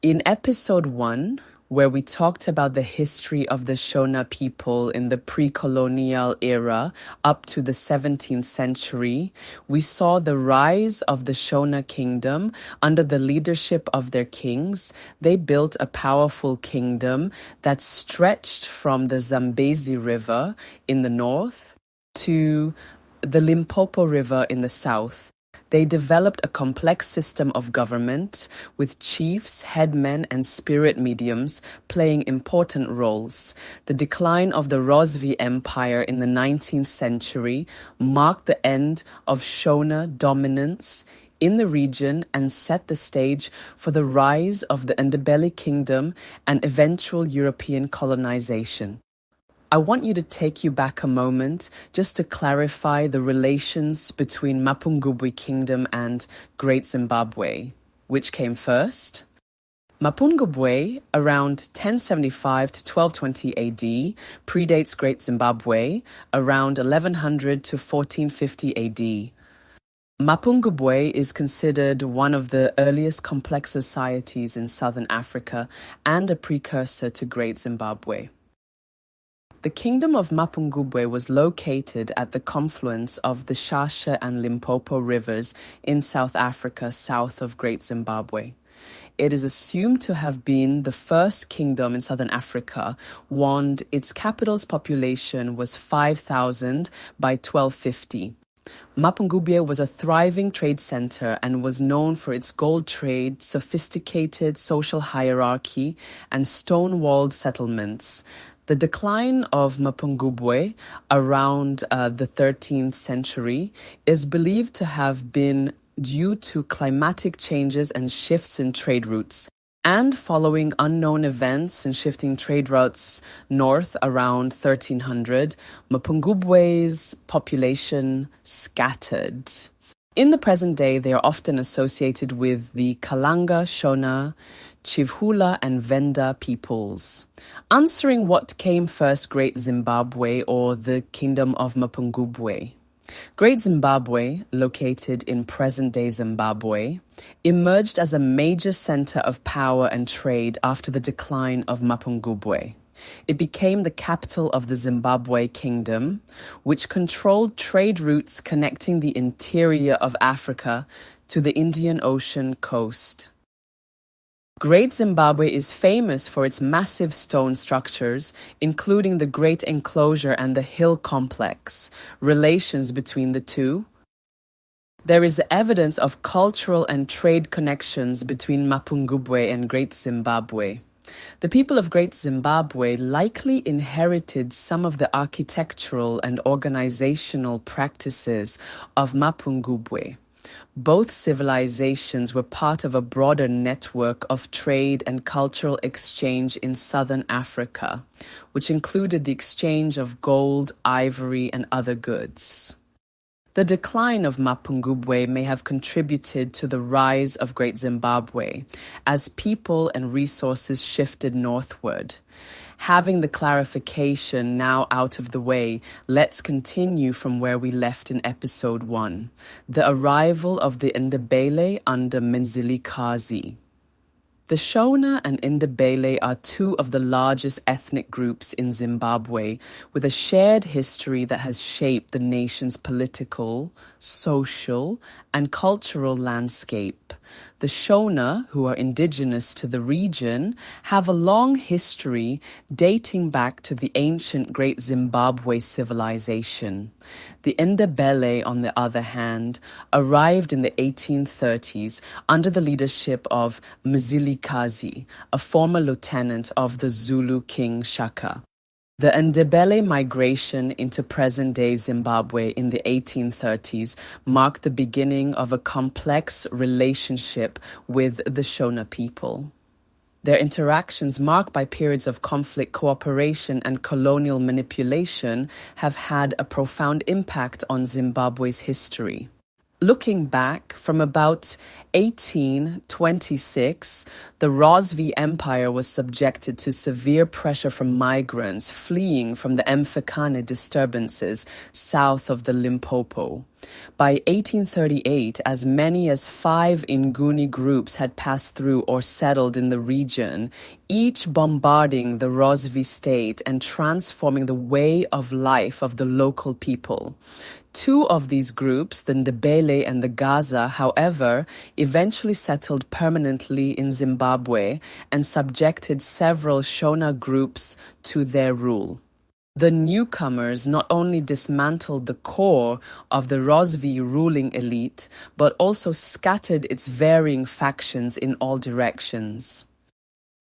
In episode 1, where we talked about the history of the Shona people in the pre-colonial era up to the 17th century, we saw the rise of the Shona kingdom under the leadership of their kings. They built a powerful kingdom that stretched from the Zambezi River in the north to the Limpopo River in the south. They developed a complex system of government with chiefs, headmen, and spirit mediums playing important roles. The decline of the Rozvi Empire in the 19th century marked the end of Shona dominance in the region and set the stage for the rise of the Ndebele kingdom and eventual European colonization. I want you to take you back a moment just to clarify the relations between Mapungubwe Kingdom and Great Zimbabwe. Which came first? Mapungubwe, around 1075 to 1220 AD, predates Great Zimbabwe, around 1100 to 1450 AD. Mapungubwe is considered one of the earliest complex societies in southern Africa and a precursor to Great Zimbabwe. The kingdom of Mapungubwe was located at the confluence of the Shasha and Limpopo rivers in South Africa, south of Great Zimbabwe. It is assumed to have been the first kingdom in southern Africa, and its capital's population was 5,000 by 1250. Mapungubwe was a thriving trade center and was known for its gold trade, sophisticated social hierarchy, and stone-walled settlements. The decline of Mapungubwe around the 13th century is believed to have been due to climatic changes and shifts in trade routes. And following unknown events and shifting trade routes north around 1300, Mapungubwe's population scattered. In the present day, they are often associated with the Kalanga, Shona, Chivhula, and Venda peoples. Answering what came first, Great Zimbabwe or the Kingdom of Mapungubwe. Great Zimbabwe, located in present-day Zimbabwe, emerged as a major center of power and trade after the decline of Mapungubwe. It became the capital of the Zimbabwe Kingdom, which controlled trade routes connecting the interior of Africa to the Indian Ocean coast. Great Zimbabwe is famous for its massive stone structures, including the Great Enclosure and the Hill Complex. Relations between the two. There is evidence of cultural and trade connections between Mapungubwe and Great Zimbabwe. The people of Great Zimbabwe likely inherited some of the architectural and organizational practices of Mapungubwe. Both civilizations were part of a broader network of trade and cultural exchange in southern Africa, which included the exchange of gold, ivory, and other goods. The decline of Mapungubwe may have contributed to the rise of Great Zimbabwe as people and resources shifted northward. Having the clarification now out of the way, let's continue from where we left in episode 1, the arrival of the Ndebele under Mzilikazi. The Shona and Ndebele are two of the largest ethnic groups in Zimbabwe, with a shared history that has shaped the nation's political, social, and cultural landscape. The Shona, who are indigenous to the region, have a long history dating back to the ancient Great Zimbabwe civilization. The Ndebele, on the other hand, arrived in the 1830s under the leadership of Mzilikazi, a former lieutenant of the Zulu king Shaka. The Ndebele migration into present-day Zimbabwe in the 1830s marked the beginning of a complex relationship with the Shona people. Their interactions, marked by periods of conflict, cooperation, and colonial manipulation, have had a profound impact on Zimbabwe's history. Looking back, from about 1826, the Rozvi Empire was subjected to severe pressure from migrants fleeing from the Mfecane disturbances south of the Limpopo. By 1838, as many as 5 Nguni groups had passed through or settled in the region, each bombarding the Rozvi state and transforming the way of life of the local people. 2 of these groups, the Ndebele and the Gaza, however, eventually settled permanently in Zimbabwe and subjected several Shona groups to their rule. The newcomers not only dismantled the core of the Rozvi ruling elite, but also scattered its varying factions in all directions.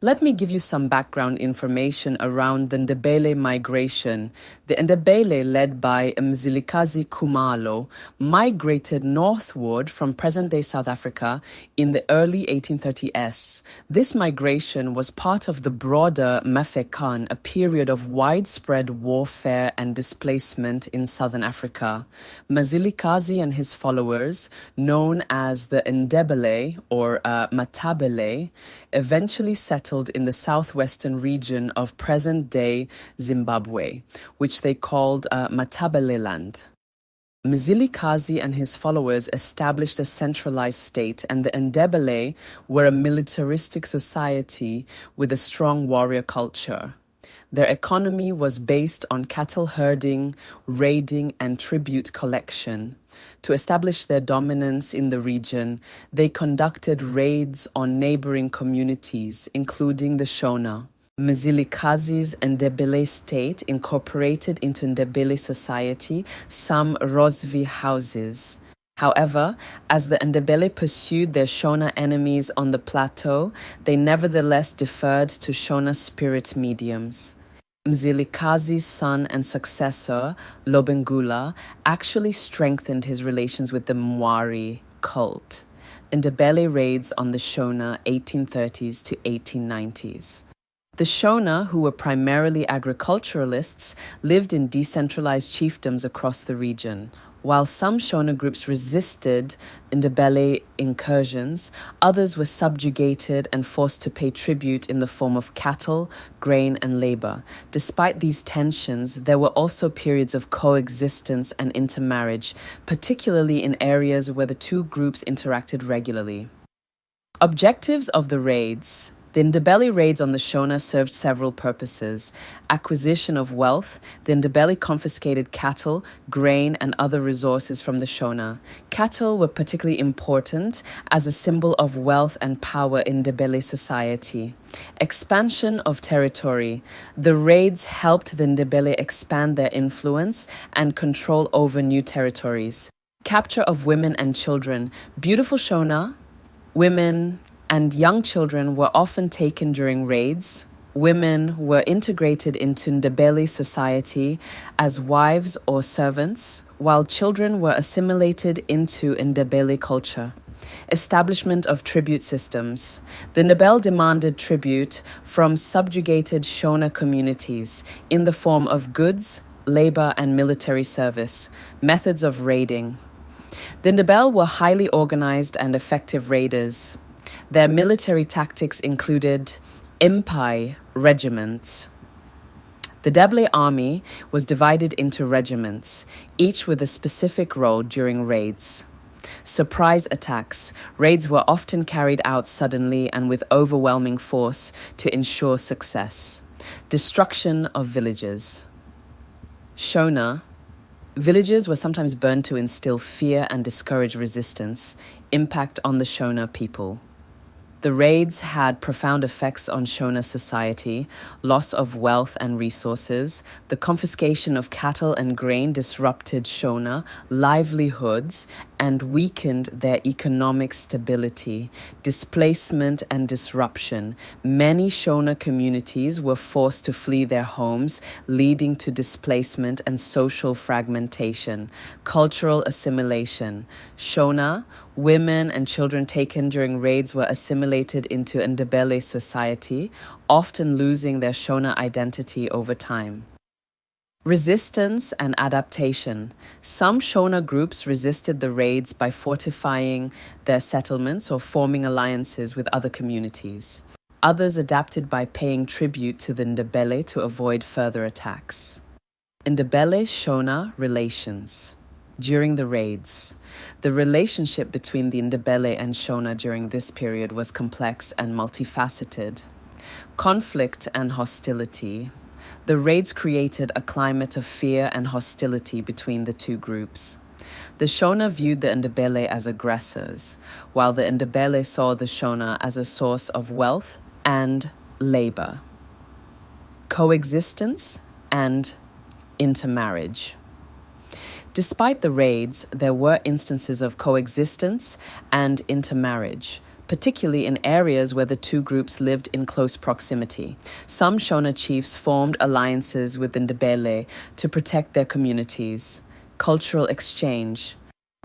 Let me give you some background information around the Ndebele migration. The Ndebele, led by Mzilikazi Kumalo, migrated northward from present-day South Africa in the early 1830s. This migration was part of the broader Mafekan, a period of widespread warfare and displacement in southern Africa. Mzilikazi and his followers, known as the Ndebele or Matabele, eventually settled in the southwestern region of present-day Zimbabwe, which they called Matabeleland. Mzilikazi and his followers established a centralized state, and the Ndebele were a militaristic society with a strong warrior culture. Their economy was based on cattle herding, raiding, and tribute collection. To establish their dominance in the region, they conducted raids on neighboring communities, including the Shona. Mzilikazi's Ndebele state incorporated into Ndebele society some Rozvi houses. However, as the Ndebele pursued their Shona enemies on the plateau, they nevertheless deferred to Shona spirit mediums. Mzilikazi's son and successor, Lobengula, actually strengthened his relations with the Mwari cult. Ndebele raids on the Shona 1830s to 1890s. The Shona, who were primarily agriculturalists, lived in decentralized chiefdoms across the region. While some Shona groups resisted Ndebele incursions, others were subjugated and forced to pay tribute in the form of cattle, grain, and labor. Despite these tensions, there were also periods of coexistence and intermarriage, particularly in areas where the 2 groups interacted regularly. Objectives of the raids. The Ndebele raids on the Shona served several purposes. Acquisition of wealth. The Ndebele confiscated cattle, grain, and other resources from the Shona. Cattle were particularly important as a symbol of wealth and power in Ndebele society. Expansion of territory. The raids helped the Ndebele expand their influence and control over new territories. Capture of women and children. Beautiful Shona, women, and young children were often taken during raids. Women were integrated into Ndebele society as wives or servants, while children were assimilated into Ndebele culture. Establishment of tribute systems. The Ndebele demanded tribute from subjugated Shona communities in the form of goods, labor, and military service. Methods of raiding. The Ndebele were highly organized and effective raiders. Their military tactics included Empire regiments. The Ndebele army was divided into regiments, each with a specific role during raids. Surprise attacks. Raids were often carried out suddenly and with overwhelming force to ensure success. Destruction of villages. Shona. Villages were sometimes burned to instill fear and discourage resistance. Impact on the Shona people. The raids had profound effects on Shona society. Loss of wealth and resources. The confiscation of cattle and grain disrupted Shona livelihoods and weakened their economic stability. Displacement and disruption. Many Shona communities were forced to flee their homes, leading to displacement and social fragmentation. Cultural assimilation. Shona, women and children taken during raids were assimilated into Ndebele society, often losing their Shona identity over time. Resistance and adaptation. Some Shona groups resisted the raids by fortifying their settlements or forming alliances with other communities. Others adapted by paying tribute to the Ndebele to avoid further attacks. Ndebele-Shona relations. During the raids, the relationship between the Ndebele and Shona during this period was complex and multifaceted. Conflict and hostility. The raids created a climate of fear and hostility between the two groups. The Shona viewed the Ndebele as aggressors, while the Ndebele saw the Shona as a source of wealth and labor. Coexistence and intermarriage. Despite the raids, there were instances of coexistence and intermarriage, particularly in areas where the two groups lived in close proximity. Some Shona chiefs formed alliances with the Ndebele to protect their communities. Cultural exchange.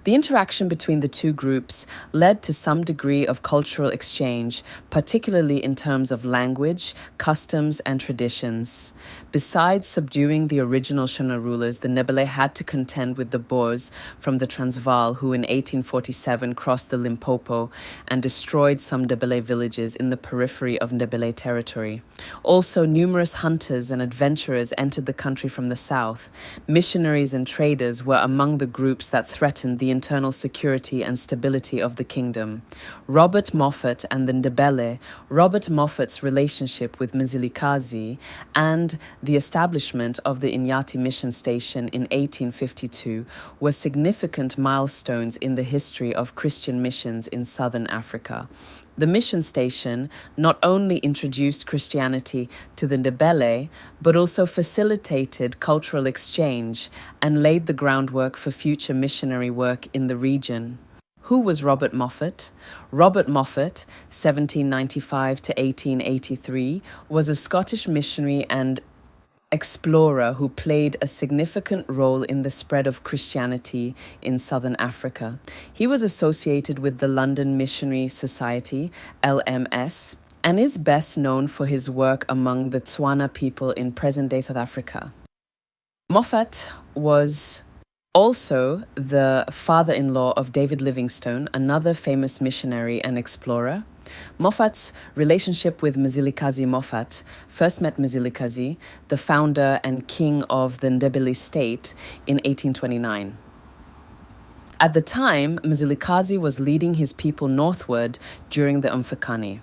The interaction between the two groups led to some degree of cultural exchange, particularly in terms of language, customs, and traditions. Besides subduing the original Shona rulers, the Ndebele had to contend with the Boers from the Transvaal, who in 1847 crossed the Limpopo and destroyed some Ndebele villages in the periphery of Ndebele territory. Also, numerous hunters and adventurers entered the country from the south. Missionaries and traders were among the groups that threatened the internal security and stability of the kingdom. Robert Moffat and the Ndebele, Robert Moffat's relationship with Mzilikazi, and the establishment of the Inyati mission station in 1852 were significant milestones in the history of Christian missions in southern Africa. The mission station not only introduced Christianity to the Ndebele, but also facilitated cultural exchange and laid the groundwork for future missionary work in the region. Who was Robert Moffat? Robert Moffat, 1795 to 1883, was a Scottish missionary and explorer who played a significant role in the spread of Christianity in southern Africa. He was associated with the London Missionary Society, LMS, and is best known for his work among the Tswana people in present-day South Africa. Moffat was also the father-in-law of David Livingstone, another famous missionary and explorer. Moffat's relationship with Mzilikazi Moffat first met Mzilikazi, the founder and king of the Ndebele state, in 1829. At the time, Mzilikazi was leading his people northward during the Umfakani.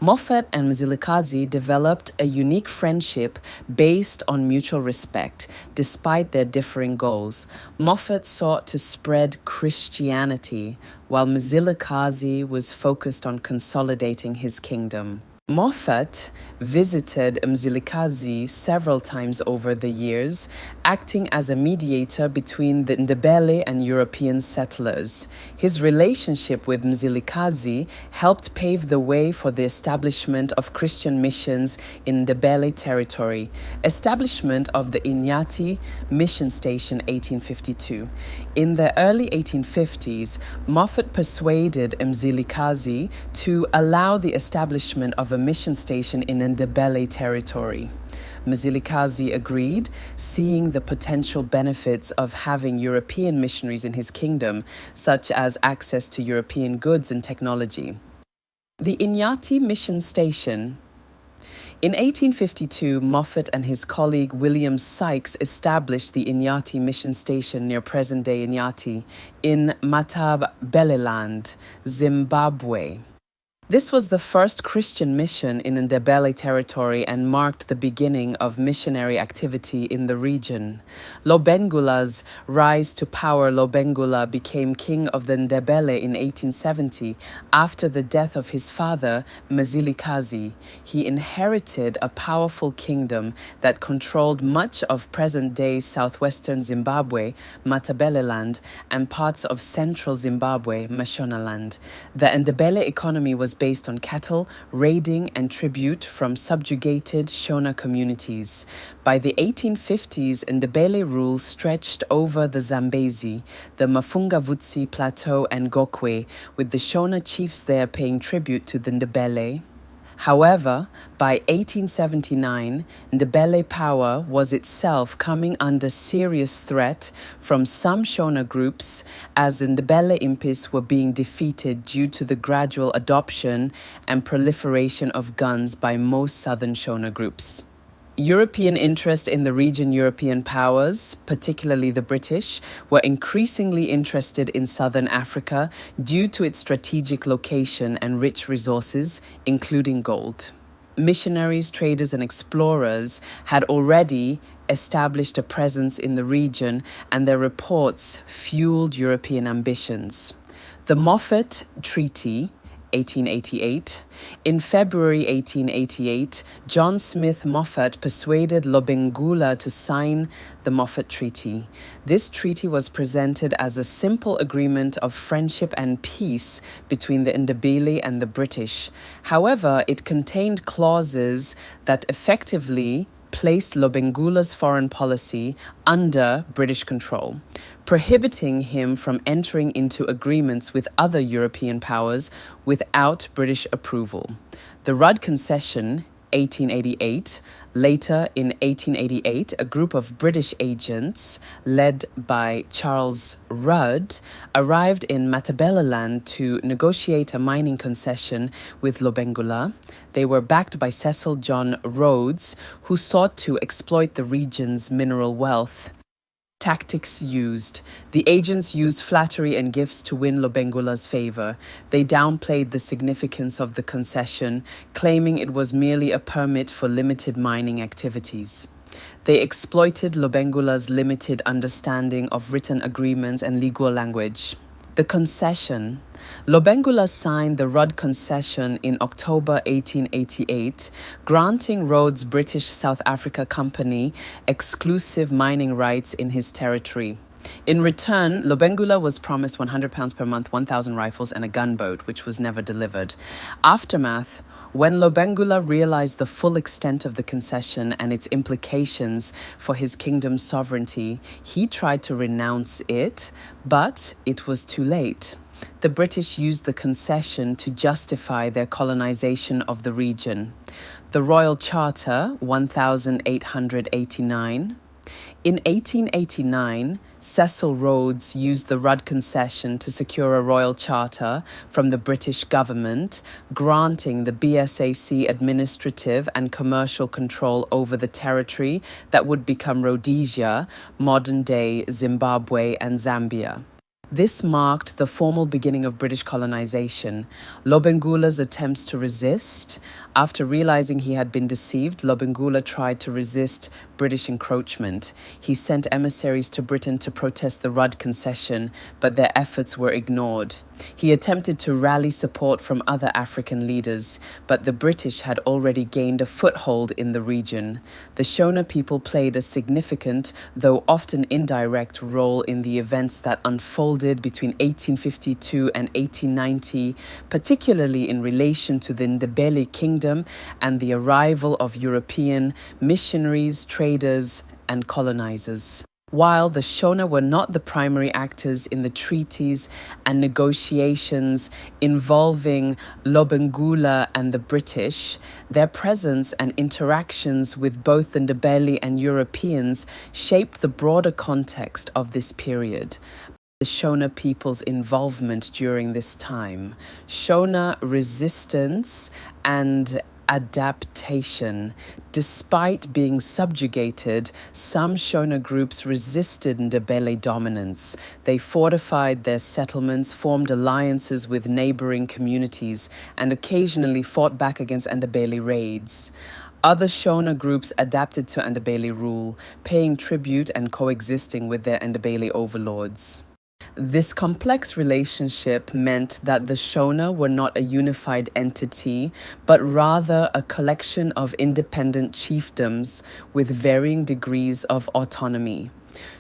Moffat and Mzilikazi developed a unique friendship based on mutual respect, despite their differing goals. Moffat sought to spread Christianity, while Mzilikazi was focused on consolidating his kingdom. Moffat visited Mzilikazi several times over the years, acting as a mediator between the Ndebele and European settlers. His relationship with Mzilikazi helped pave the way for the establishment of Christian missions in Ndebele territory, establishment of the Inyati mission station 1852. In the early 1850s, Moffat persuaded Mzilikazi to allow the establishment of a mission station in Ndebele territory. Mzilikazi agreed, seeing the potential benefits of having European missionaries in his kingdom, such as access to European goods and technology. The Inyati mission station. In 1852, Moffat and his colleague William Sykes established the Inyati mission station near present-day Inyati in Matabeleland, Zimbabwe. This was the first Christian mission in Ndebele territory and marked the beginning of missionary activity in the region. Lobengula's rise to power. Lobengula became king of the Ndebele in 1870 after the death of his father, Mzilikazi. He inherited a powerful kingdom that controlled much of present-day southwestern Zimbabwe, Matabeleland, and parts of central Zimbabwe, Mashonaland. The Ndebele economy was based on cattle, raiding, and tribute from subjugated Shona communities. By the 1850s, Ndebele rule stretched over the Zambezi, the Mapungubwe Plateau, and Gokwe, with the Shona chiefs there paying tribute to the Ndebele. However, by 1879, Ndebele power was itself coming under serious threat from some Shona groups as the Ndebele impis were being defeated due to the gradual adoption and proliferation of guns by most southern Shona groups. European interest in the region, European powers, particularly the British, were increasingly interested in southern Africa due to its strategic location and rich resources, including gold. Missionaries, traders, and explorers had already established a presence in the region, and their reports fueled European ambitions. The Moffat Treaty, 1888. In February 1888, John Smith Moffat persuaded Lobengula to sign the Moffat Treaty. This treaty was presented as a simple agreement of friendship and peace between the Ndebele and the British. However, it contained clauses that effectively placed Lobengula's foreign policy under British control, prohibiting him from entering into agreements with other European powers without British approval. The Rudd Concession, 1888. Later, in 1888, a group of British agents, led by Charles Rudd, arrived in Matabeleland to negotiate a mining concession with Lobengula. They were backed by Cecil John Rhodes, who sought to exploit the region's mineral wealth. Tactics used. The agents used flattery and gifts to win Lobengula's favor. They downplayed the significance of the concession, claiming it was merely a permit for limited mining activities. They exploited Lobengula's limited understanding of written agreements and legal language. The concession. Lobengula signed the Rudd Concession in October 1888, granting Rhodes' British South Africa Company exclusive mining rights in his territory. In return, Lobengula was promised £100 per month, 1,000 rifles, and a gunboat, which was never delivered. Aftermath. When Lobengula realized the full extent of the concession and its implications for his kingdom's sovereignty, he tried to renounce it, but it was too late. The British used the concession to justify their colonization of the region. The Royal Charter, 1889. In 1889, Cecil Rhodes used the Rudd Concession to secure a royal charter from the British government, granting the BSAC administrative and commercial control over the territory that would become Rhodesia, modern-day Zimbabwe and Zambia. This marked the formal beginning of British colonization. Lobengula's attempts to resist. After realizing he had been deceived, Lobengula tried to resist British encroachment. He sent emissaries to Britain to protest the Rudd Concession, but their efforts were ignored. He attempted to rally support from other African leaders, but the British had already gained a foothold in the region. The Shona people played a significant, though often indirect, role in the events that unfolded between 1852 and 1890, particularly in relation to the Ndebele Kingdom and the arrival of European missionaries, traders, and colonizers. While the Shona were not the primary actors in the treaties and negotiations involving Lobengula and the British, their presence and interactions with both the Ndebele and Europeans shaped the broader context of this period. The Shona people's involvement during this time, Shona resistance and adaptation. Despite being subjugated, some Shona groups resisted Ndebele dominance. They fortified their settlements, formed alliances with neighboring communities, and occasionally fought back against Ndebele raids. Other Shona groups adapted to Ndebele rule, paying tribute and coexisting with their Ndebele overlords. This complex relationship meant that the Shona were not a unified entity, but rather a collection of independent chiefdoms with varying degrees of autonomy.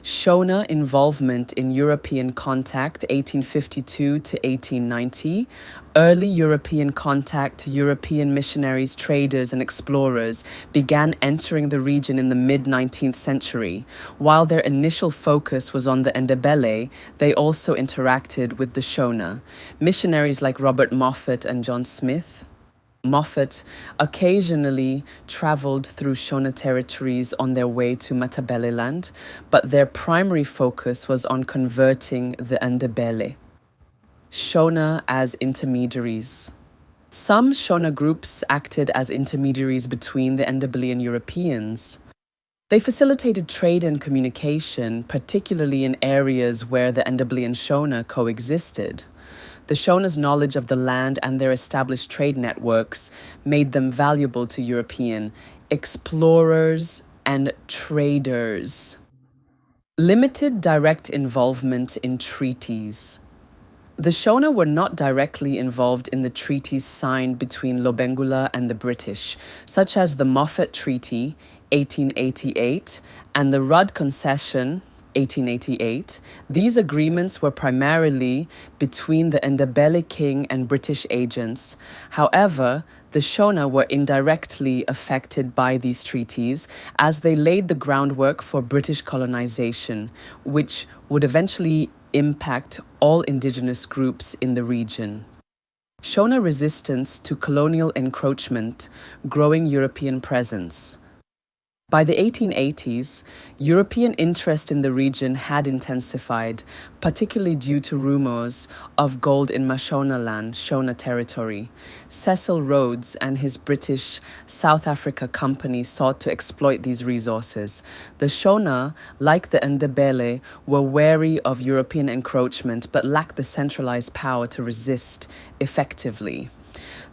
Shona involvement in European contact 1852 to 1890, early European contact, European missionaries, traders and explorers began entering the region in the mid-19th century. While their initial focus was on the Ndebele, they also interacted with the Shona. Missionaries like Robert Moffat and John Smith Moffat occasionally traveled through Shona territories on their way to Matabeleland, but their primary focus was on converting the Ndebele. Shona as intermediaries. Some Shona groups acted as intermediaries between the Ndebele and Europeans. They facilitated trade and communication, particularly in areas where the Ndebele and Shona coexisted. The Shona's knowledge of the land and their established trade networks made them valuable to European explorers and traders. Limited direct involvement in treaties. The Shona were not directly involved in the treaties signed between Lobengula and the British, such as the Moffat Treaty, 1888, and the Rudd Concession, 1888. These agreements were primarily between the Ndebele king and British agents. However, the Shona were indirectly affected by these treaties as they laid the groundwork for British colonization, which would eventually impact all indigenous groups in the region. Shona resistance to colonial encroachment, growing European presence. By the 1880s, European interest in the region had intensified, particularly due to rumors of gold in Mashonaland, Shona territory. Cecil Rhodes and his British South Africa Company sought to exploit these resources. The Shona, like the Ndebele, were wary of European encroachment but lacked the centralized power to resist effectively.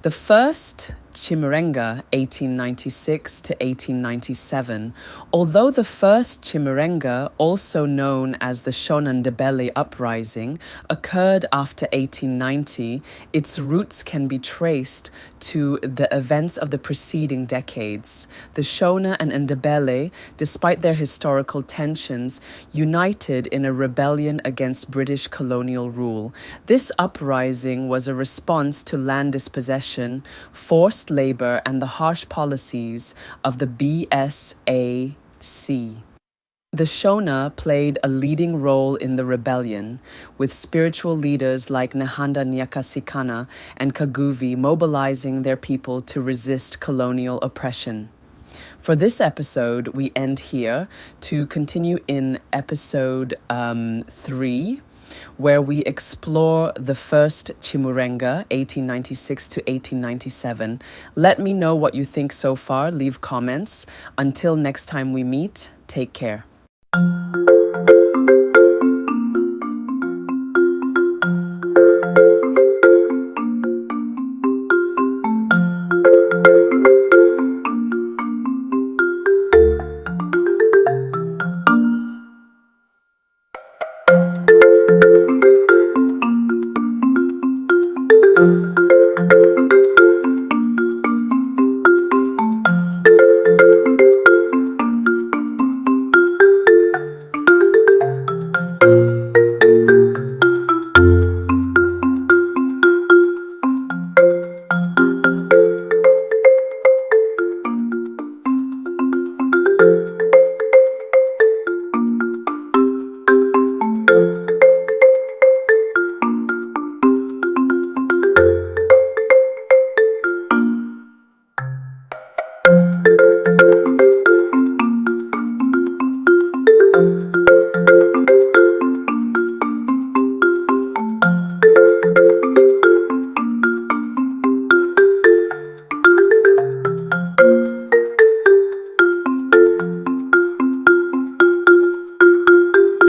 The First Chimurenga, 1896 to 1897. Although the First Chimurenga, also known as the Shona Ndebele uprising, occurred after 1890, its roots can be traced to the events of the preceding decades. The Shona and Ndebele, despite their historical tensions, united in a rebellion against British colonial rule. This uprising was a response to land dispossession, forced labor, and the harsh policies of the BSAC. The Shona played a leading role in the rebellion, with spiritual leaders like Nehanda Nyakasikana and Kaguvi mobilizing their people to resist colonial oppression. For this episode, we end here to continue in episode 3, where we explore the First Chimurenga, 1896 to 1897. Let me know what you think so far. Leave comments. Until next time we meet, take care.